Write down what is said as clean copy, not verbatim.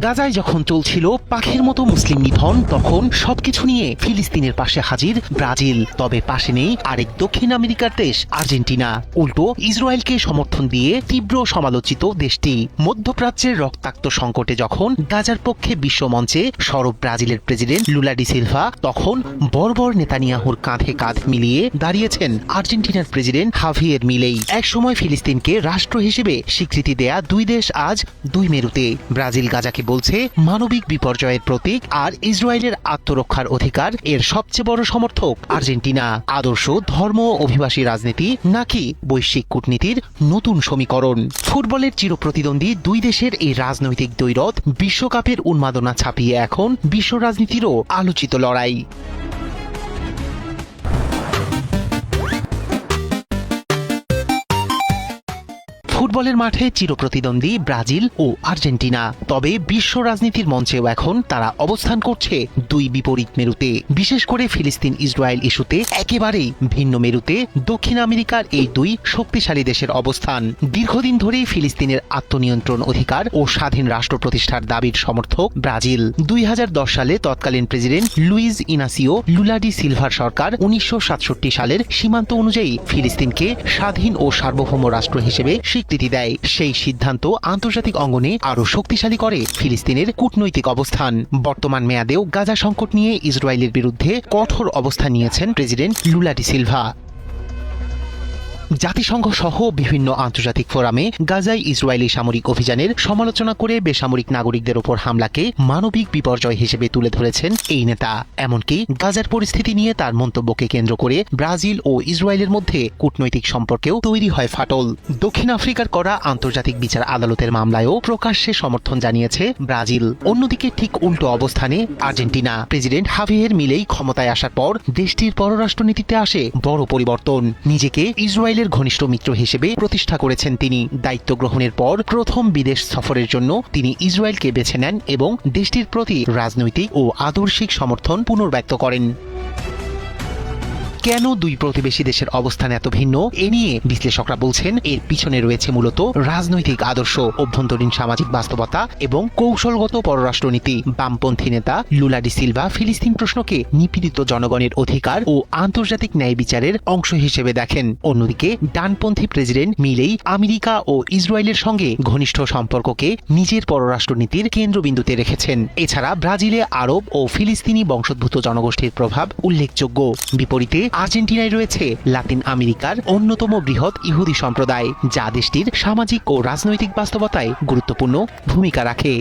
গাজায় যখন চলছিল পাখির মতো মুসলিম নিধন, তখন সবকিছু নিয়ে ফিলিস্তিনের পাশে হাজির ব্রাজিল। তবে পাশে নেই আরেক দক্ষিণ আমেরিকার দেশ আর্জেন্টিনা। উল্টো ইসরায়েলকে সমর্থন দিয়ে তীব্র সমালোচিত দেশটি। মধ্যপ্রাচ্যের রক্তাক্ত সংকটে যখন গাজার পক্ষে বিশ্বমঞ্চে সরব ব্রাজিলের প্রেসিডেন্ট লুলা ডি সিলভা, তখন বর্বর নেতানিয়াহুর কাঁধে কাঁধ মিলিয়ে দাঁড়িয়েছেন আর্জেন্টিনার প্রেসিডেন্ট হাভিয়ের মিলেই। একসময় ফিলিস্তিনকে রাষ্ট্র হিসেবে স্বীকৃতি দেয়া দুই দেশ আজ দুই মেরুতে। ব্রাজিল গাজাকে বলছে মানবিক বিপর্যয়ের প্রতীক, আর ইসরায়েলের আত্মরক্ষার অধিকার এর সবচেয়ে বড় সমর্থক আর্জেন্টিনা। আদর্শ, ধর্ম, অভিবাসী রাজনীতি নাকি বৈশ্বিক কূটনীতির নতুন সমীকরণ? ফুটবলের চিরপ্রতিদ্বন্দ্বী দুই দেশের এই রাজনৈতিক দ্বৈরথ বিশ্বকাপের উন্মাদনা ছাপিয়ে এখন বিশ্ব রাজনীতিরও আলোচিত লড়াই। ফুটবলের মাঠে চিরপ্রতিদ্বন্দ্বী ব্রাজিল ও আর্জেন্টিনা, তবে বিশ্ব রাজনীতির মঞ্চেও এখন তারা অবস্থান করছে দুই বিপরীত মেরুতে। বিশেষ করে ফিলিস্তিন ইসরায়েল ইস্যুতে একেবারেই ভিন্ন মেরুতে দক্ষিণ আমেরিকার এই দুই শক্তিশালী দেশের অবস্থান। দীর্ঘদিন ধরেই ফিলিস্তিনের আত্মনিয়ন্ত্রণ অধিকার ও স্বাধীন রাষ্ট্র প্রতিষ্ঠার দাবির সমর্থক ব্রাজিল। 2010 সালে তৎকালীন president Luiz Inacio Lula da সিলভার সরকার 1967 সালের সীমান্ত অনুযায়ী ফিলিস্তিনকে স্বাধীন ও সার্বভৌম রাষ্ট্র হিসেবে স্বীকৃতি দেয়। সেই সিদ্ধান্ত আন্তর্জাতিক অঙ্গনে আরও শক্তিশালী করে ফিলিস্তিনের কূটনৈতিক অবস্থান। বর্তমান মেয়াদেও গাজা সংকট নিয়ে ইসরায়েলের বিরুদ্ধে কঠোর অবস্থান নিয়েছেন প্রেসিডেন্ট লুলা ডি সিলভা। জাতিসংঘ সহ বিভিন্ন আন্তর্জাতিক ফোরামে গাজায় ইসরায়েলি সামরিক অভিযানের সমালোচনা করে বেসামরিক নাগরিকদের ওপর হামলাকে মানবিক বিপর্যয় হিসেবে তুলে ধরেছেন এই নেতা। এমনকি গাজার পরিস্থিতি নিয়ে তার মন্তব্যকে কেন্দ্র করে ব্রাজিল ও ইসরায়েলের মধ্যে কূটনৈতিক সম্পর্কেও তৈরি হয় ফাটল। দক্ষিণ আফ্রিকার করা আন্তর্জাতিক বিচার আদালতের মামলায়ও প্রকাশ্যে সমর্থন জানিয়েছে ব্রাজিল। অন্যদিকে ঠিক উল্টো অবস্থানে আর্জেন্টিনা। প্রেসিডেন্ট হাভিয়ের মিলেই ক্ষমতায় আসার পর দেশটির পররাষ্ট্রনীতিতে আসে বড় পরিবর্তন। নিজেকে ইসরায়েল ঘনিষ্ঠ মিত্র হিসেবে প্রতিষ্ঠা করেছেন তিনি। দায়িত্ব গ্রহণের পর প্রথম বিদেশ সফরের জন্য তিনি ইসরায়েলকে বেছে নেন এবং দেশটির প্রতি রাজনৈতিক ও আদর্শিক সমর্থন পুনর্ব্যক্ত করেন। কেন দুই প্রতিবেশী দেশের অবস্থান এত ভিন্ন? এ নিয়ে বিশ্লেষকরা বলছেন এর পিছনে রয়েছে মূলত রাজনৈতিক আদর্শ, অভ্যন্তরীণ সামাজিক বাস্তবতা এবং কৌশলগত পররাষ্ট্রনীতি। বামপন্থী নেতা লুলা ডি সিলভা ফিলিস্তিন প্রশ্নকে নিপীড়িত জনগণের অধিকার ও আন্তর্জাতিক ন্যায় বিচারের অংশ হিসেবে দেখেন। অন্যদিকে ডানপন্থী প্রেসিডেন্ট মিলেই আমেরিকা ও ইসরায়েলের সঙ্গে ঘনিষ্ঠ সম্পর্ককে নিজের পররাষ্ট্রনীতির কেন্দ্রবিন্দুতে রেখেছেন। এছাড়া ব্রাজিলে আরব ও ফিলিস্তিনি বংশোদ্ভূত জনগোষ্ঠীর প্রভাব উল্লেখযোগ্য। বিপরীতে আর্জেন্টিনায় রয়েছে লাতিন আমেরিকার অন্যতম বৃহৎ ইহুদি সম্প্রদায়, যা দেশটির সামাজিক ও রাজনৈতিক বাস্তবতায় গুরুত্বপূর্ণ ভূমিকা রাখে।